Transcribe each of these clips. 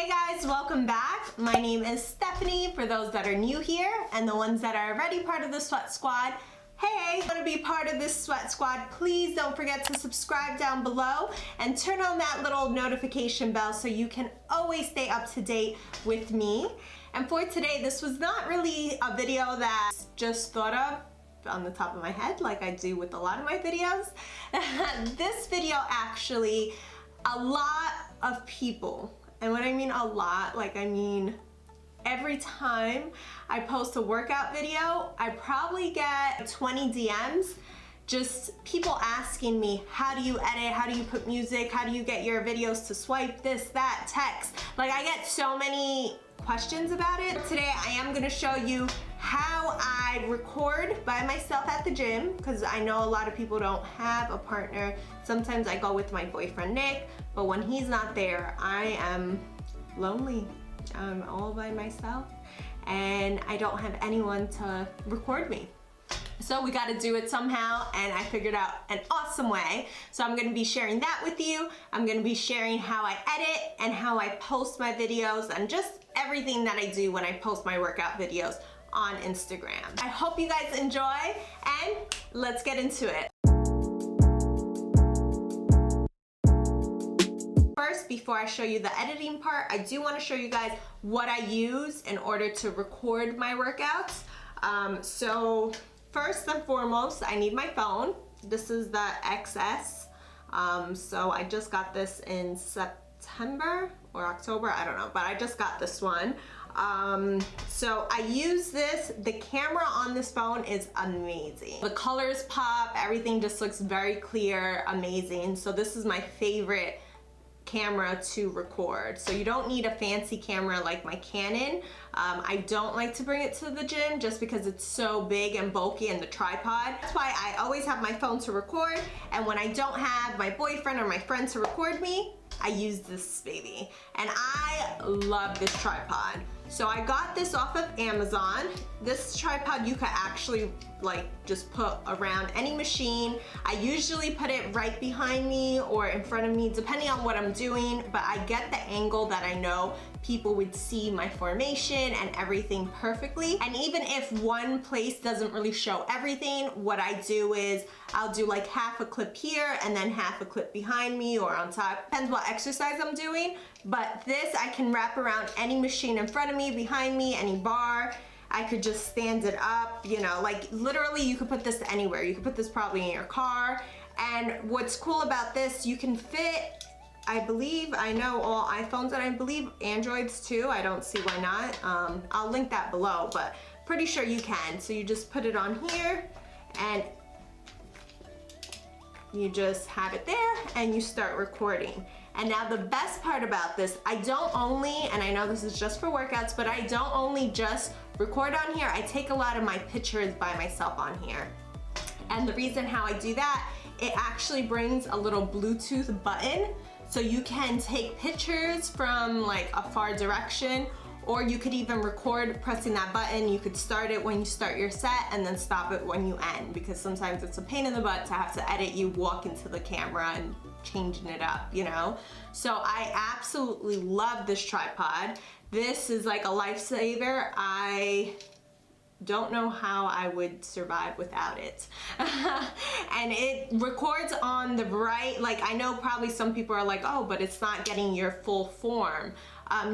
Hey guys, welcome back. My name is Stephanie for those that are new here, and the ones that are already part of the Sweat Squad. Hey, want to be part of this Sweat Squad, please don't forget to subscribe down below and turn on that little notification bell so you can always stay up to date with me. And for today, this was not really a video that I just thought of on the top of my head like I do with a lot of my videos. This video actually, a lot of people, and when I mean a lot, like I mean every time I post a workout video, I probably get 20 DMs, just people asking me, how do you edit, how do you put music, how do you get your videos to swipe, this, that, text. Like I get so many questions about it. Today I am gonna show you how I record by myself at the gym, because I know a lot of people don't have a partner. Sometimes I go with my boyfriend Nick, but when he's not there, I am lonely. I'm all by myself and I don't have anyone to record me. So we got to do it somehow, and I figured out an awesome way. So I'm going to be sharing that with you. I'm going to be sharing how I edit and how I post my videos and just everything that I do when I post my workout videos on Instagram. I hope you guys enjoy, and let's get into it. First, before I show you the editing part, I do want to show you guys what I use in order to record my workouts. So first and foremost, I need my phone. This is the XS. So I just got this in September or October, I don't know, but I just got this one. So I use this. The camera on this phone is amazing. The colors pop, everything just looks very clear, amazing. So this is my favorite camera to record. So you don't need a fancy camera like my Canon. I don't like to bring it to the gym just because it's so big and bulky and the tripod. That's why I always have my phone to record, and when I don't have my boyfriend or my friend to record me, I use this baby. And I love this tripod. So I got this off of Amazon. This tripod you could actually like just put around any machine. I usually put it right behind me or in front of me depending on what I'm doing, but I get the angle that I know people would see my formation and everything perfectly. And even if one place doesn't really show everything, what I do is I'll do like half a clip here and then half a clip behind me or on top. Depends what exercise I'm doing. But this I can wrap around any machine in front of me, behind me, any bar. I could just stand it up, you know, like literally you could put this anywhere. You could put this probably in your car. And what's cool about this, you can fit, I believe, I know all iPhones, and I believe Androids too. I don't see why not. I'll link that below, but pretty sure you can. So you just put it on here and you just have it there and you start recording. And now the best part about this, I don't only, and I know this is just for workouts, but I don't only just record on here, I take a lot of my pictures by myself on here. And the reason how I do that, it actually brings a little Bluetooth button, so you can take pictures from like a far direction, or you could even record pressing that button. You could start it when you start your set and then stop it when you end, because sometimes it's a pain in the butt to have to edit you walk into the camera and changing it up, you know? So I absolutely love this tripod. This is like a lifesaver. I don't know how I would survive without it. And it records on the right, like I know probably some people are like, oh, but it's not getting your full form.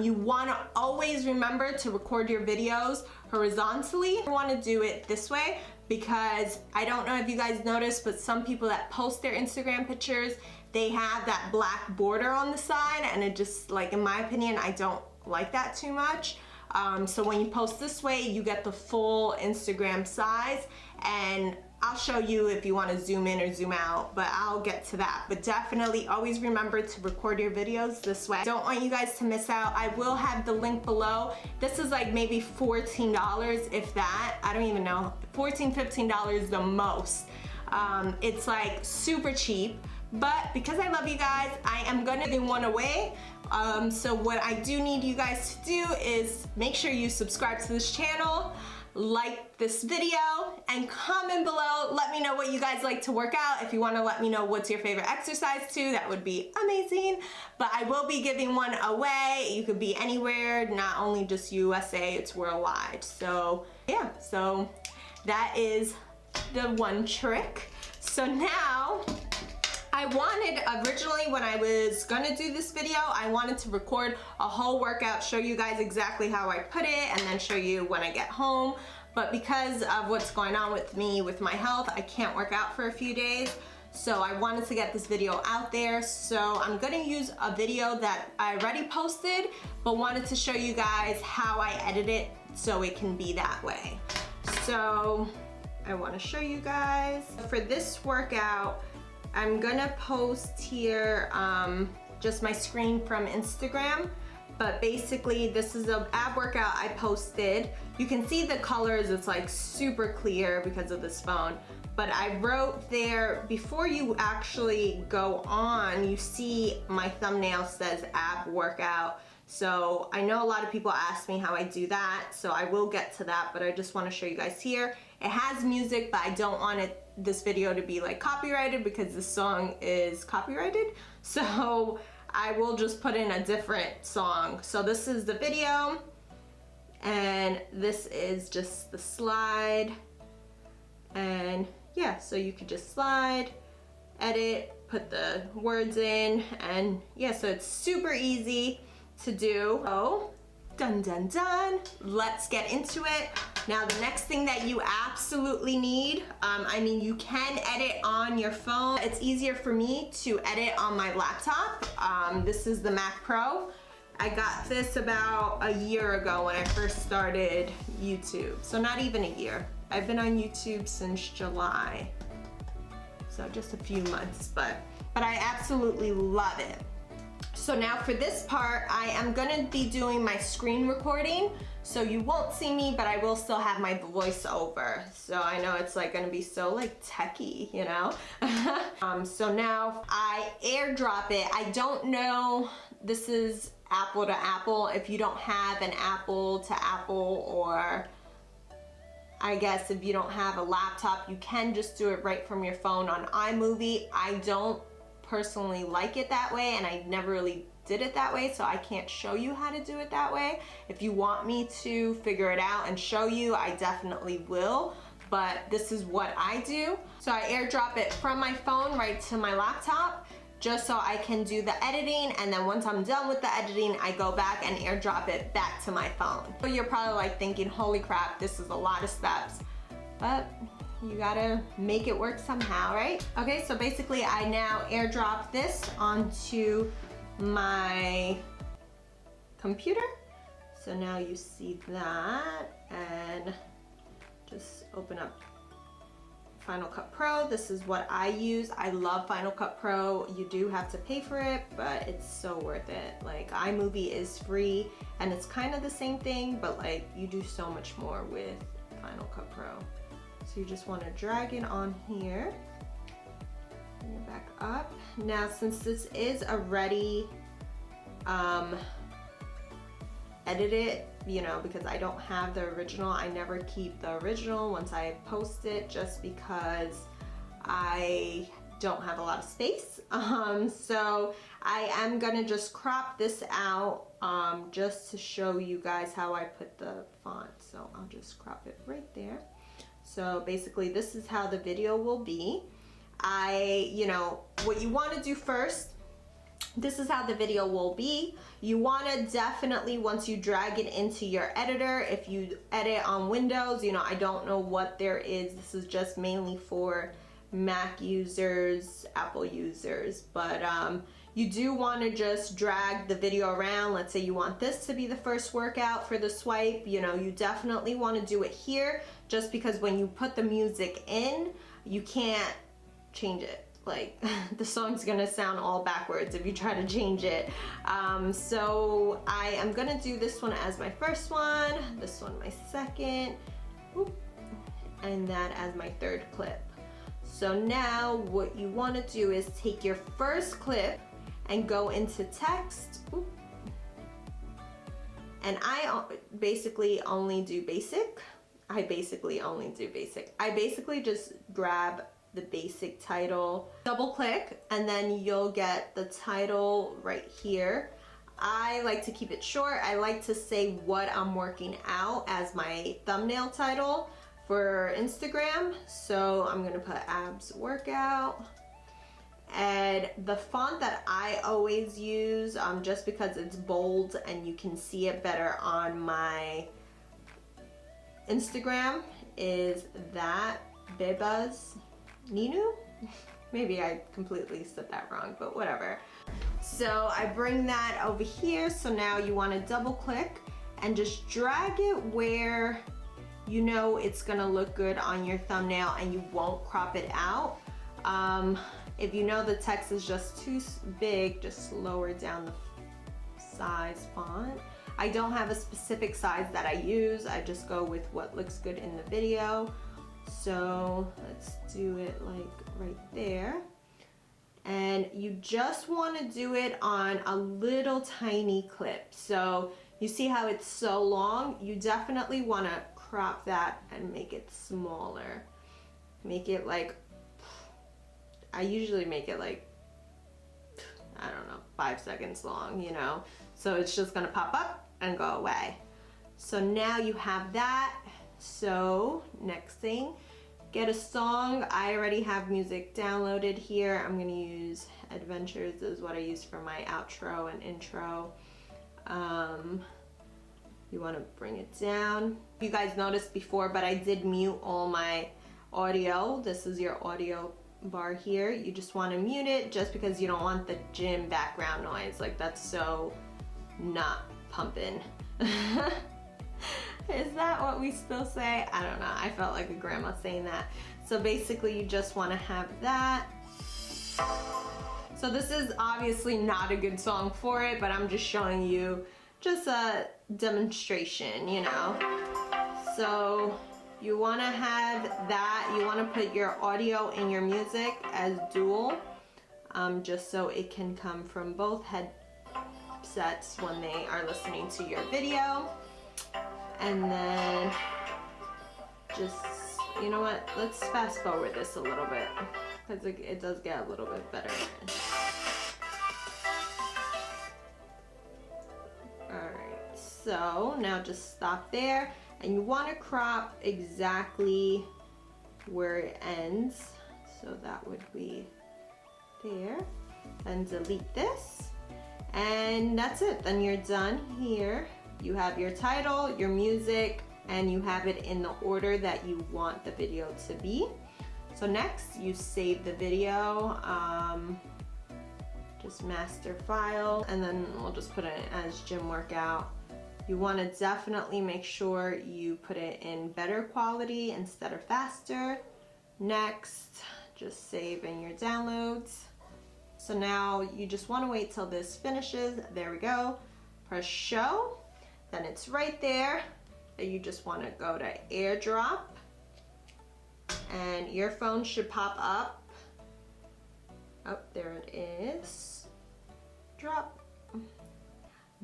You want to always remember to record your videos horizontally. You want to do it this way because I don't know if you guys noticed, but some people that post their Instagram pictures, they have that black border on the side, and it just, like, in my opinion, I don't like that too much. So when you post this way, you get the full Instagram size, and I'll show you if you want to zoom in or zoom out, but I'll get to that. But definitely always remember to record your videos this way. Don't want you guys to miss out. I will have the link below. This is like maybe $14, if that. I don't even know. $14, $15 the most. It's like super cheap. But because I love you guys, I am gonna give one away. So what I do need you guys to do is make sure you subscribe to this channel. like this video, and comment below. Let me know what you guys like to work out. If you want to let me know what's your favorite exercise too, that would be amazing. But I will be giving one away. You could be anywhere, not only just USA, it's worldwide. So yeah, so that is the one trick. So now, I wanted, originally when I was gonna do this video, I wanted to record a whole workout, show you guys exactly how I put it, and then show you when I get home. But because of what's going on with me, with my health, I can't work out for a few days. So I wanted to get this video out there. So I'm gonna use a video that I already posted, but wanted to show you guys how I edit it so it can be that way. So I wanna show you guys. For this workout, I'm gonna post here just my screen from Instagram, but basically this is an ab workout I posted. You can see the colors, it's like super clear because of this phone, but I wrote there, before you actually go on, you see my thumbnail says ab workout. So I know a lot of people ask me how I do that, so I will get to that, but I just want to show you guys here. It has music, but I don't want this video to be like copyrighted because the song is copyrighted. So I will just put in a different song. So this is the video, and this is just the slide. And yeah, so you could just slide, edit, put the words in, and yeah, so it's super easy to do. So, done, done, done. Let's get into it. Now, the next thing that you absolutely need, I mean, you can edit on your phone. It's easier for me to edit on my laptop. This is the Mac Pro. I got this about a year ago when I first started YouTube. So not even a year. I've been on YouTube since July. So just a few months, but I absolutely love it. So now for this part, I am gonna be doing my screen recording. So you won't see me, but I will still have my voiceover. So I know it's like gonna be so like techie, you know? So now I airdrop it. I don't know, this is Apple to Apple. If you don't have an Apple to Apple, or I guess if you don't have a laptop, you can just do it right from your phone on iMovie. I don't personally like it that way, and I never really did it that way, so I can't show you how to do it that way. If you want me to figure it out and show you, I definitely will, but this is what I do. So I airdrop it from my phone right to my laptop, just so I can do the editing, and then once I'm done with the editing, I go back and airdrop it back to my phone. So you're probably like thinking, holy crap, this is a lot of steps, but you gotta make it work somehow, right? Okay, so basically I now airdrop this onto my computer. So now you see that, and just open up Final Cut Pro. This is what I use. I love Final Cut Pro. You do have to pay for it, but it's so worth it. Like, iMovie is free, and it's kind of the same thing, but like you do so much more with Final Cut Pro. So you just want to drag it on here, bring it back up. Now, since this is already edited, you know, because I don't have the original, I never keep the original once I post it, just because I don't have a lot of space. So I am gonna just crop this out just to show you guys how I put the font. So I'll just crop it right there. So basically this is how the video will be. You know, what you want to do first, this is how the video will be. You want to definitely, once you drag it into your editor, if you edit on Windows, you know, I don't know what there is. This is just mainly for Mac users, Apple users, but you do want to just drag the video around. Let's say you want this to be the first workout for the swipe, you know, you definitely want to do it here, just because when you put the music in, you can't change it. Like, the song's gonna sound all backwards if you try to change it. So I am gonna do this one as my first one, this one my second, and that as my third clip. So now what you want to do is take your first clip and go into text. And I basically only do basic. I basically only do basic. I basically just grab the basic title, double click, and then you'll get the title right here. I like to keep it short. I like to say what I'm working out as my thumbnail title for Instagram. So I'm gonna put abs workout. And the font that I always use, just because it's bold and you can see it better on my Instagram, is that Bebas Ninu? Maybe I completely said that wrong, but whatever. So I bring that over here. So now you want to double click and just drag it where you know it's gonna look good on your thumbnail and you won't crop it out. If you know the text is just too big, just lower down the size font. I don't have a specific size that I use. I just go with what looks good in the video. So let's do it like right there. And you just want to do it on a little tiny clip. So you see how it's so long? You definitely want to crop that and make it smaller. Make it like, I usually make it like, I don't know, 5 seconds long, you know? So it's just gonna pop up and go away. So now you have that. So next thing, get a song. I already have music downloaded here. I'm gonna use Adventures is what I use for my outro and intro. You wanna bring it down. You guys noticed before, but I did mute all my audio. This is your audio bar here. You just want to mute it just because you don't want the gym background noise. Like, that's so not pumping. Is that what we still say? I don't know. I felt like a grandma saying that. So basically you just want to have that. So this is obviously not a good song for it, but I'm just showing you just a demonstration, you know. So you want to have that. You want to put your audio and your music as dual, just so it can come from both headsets when they are listening to your video. And then just, you know what, let's fast forward this a little bit because it does get a little bit better. Alright, so now just stop there. And you want to crop exactly where it ends. So that would be there. Then delete this. And that's it. Then you're done here. You have your title, your music, and you have it in the order that you want the video to be. So next, you save the video. Just master file. And then we'll just put it as gym workout. You want to definitely make sure you put it in better quality instead of faster. Next, just save in your downloads. So now you just want to wait till this finishes. There we go. Press show. Then it's right there. You just want to go to AirDrop. And your phone should pop up. Oh, there it is. Drop.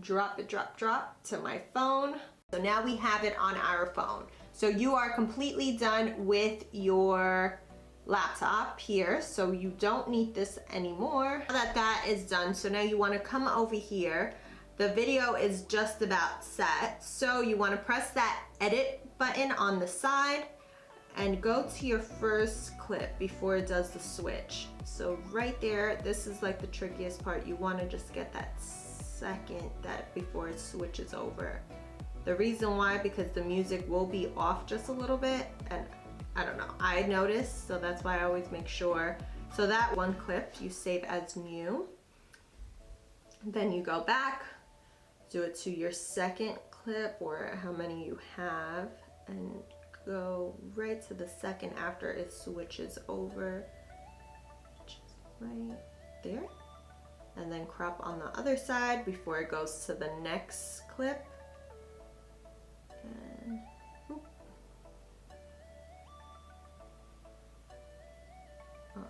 Drop it, drop to my phone. So now we have it on our phone. So you are completely done with your laptop here. So you don't need this anymore. Now that that is done, so now you want to come over here. The video is just about set. So you want to press that edit button on the side and go to your first clip before it does the switch. So right there, this is like the trickiest part. You want to just get that second that before it switches over. The reason why, because the music will be off just a little bit, and I don't know, I noticed, so that's why I always make sure. So that one clip you save as new. Then you go back, do it to your second clip or how many you have, and go right to the second after it switches over, just right there. And then crop on the other side before it goes to the next clip. And whoop. Oh,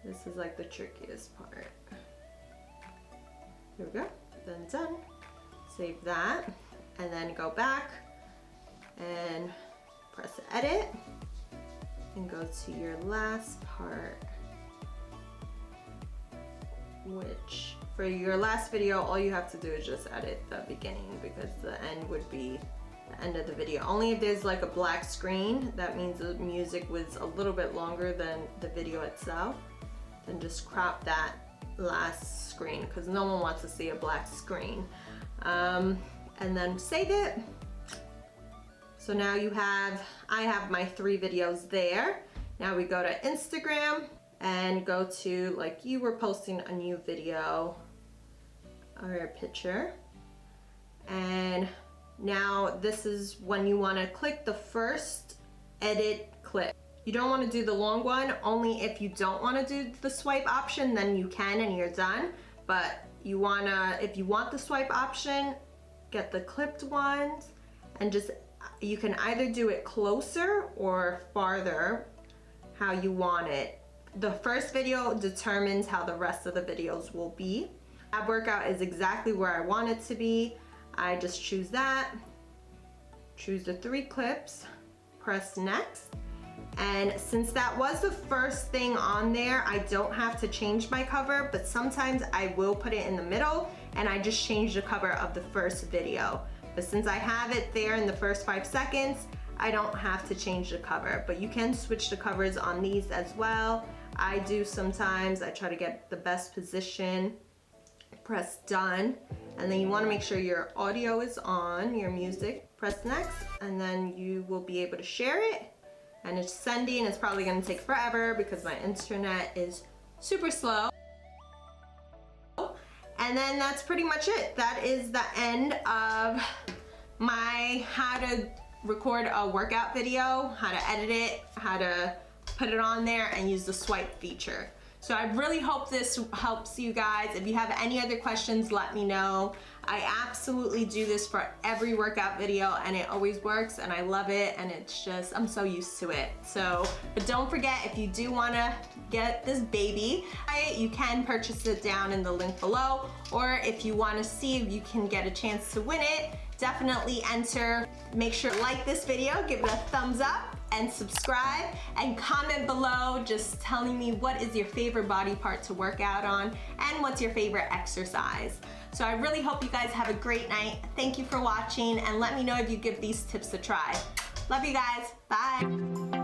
this is like the trickiest part. Here we go. Then done. Save that and then go back and press edit and go to your last part, which for your last video, all you have to do is just edit the beginning because the end would be the end of the video. Only if there's like a black screen, that means the music was a little bit longer than the video itself, then just crop that last screen because no one wants to see a black screen. And then save it. So now I have my 3 videos there. Now we go to Instagram and go to, like, you were posting a new video or a picture. And now this is when you want to click the first edit clip. You don't want to do the long one, only if you don't want to do the swipe option, then you can and you're done. But if you want the swipe option, get the clipped ones and you can either do it closer or farther, how you want it. The first video determines how the rest of the videos will be. Ab workout is exactly where I want it to be. I just choose that, choose the 3 clips, press next. And since that was the first thing on there, I don't have to change my cover, but sometimes I will put it in the middle and I just change the cover of the first video. But since I have it there in the first 5 seconds, I don't have to change the cover. But you can switch the covers on these as well. I do sometimes. I try to get the best position. Press done. And then you want to make sure your audio is on, your music. Press next, and then you will be able to share it. And it's sending. It's probably going to take forever because my internet is super slow. And then that's pretty much it. That is the end of my how to record a workout video, how to edit it, how to put it on there and use the swipe feature. So I really hope this helps you guys. If you have any other questions, let me know. I absolutely do this for every workout video and it always works and I love it, and it's just, I'm so used to it. So, but don't forget, if you do wanna get this baby, you can purchase it down in the link below, or if you wanna see if you can get a chance to win it, definitely enter. Make sure to like this video, give it a thumbs up, and subscribe, and comment below just telling me what is your favorite body part to work out on and what's your favorite exercise. So I really hope you guys have a great night. Thank you for watching, and let me know if you give these tips a try. Love you guys. Bye.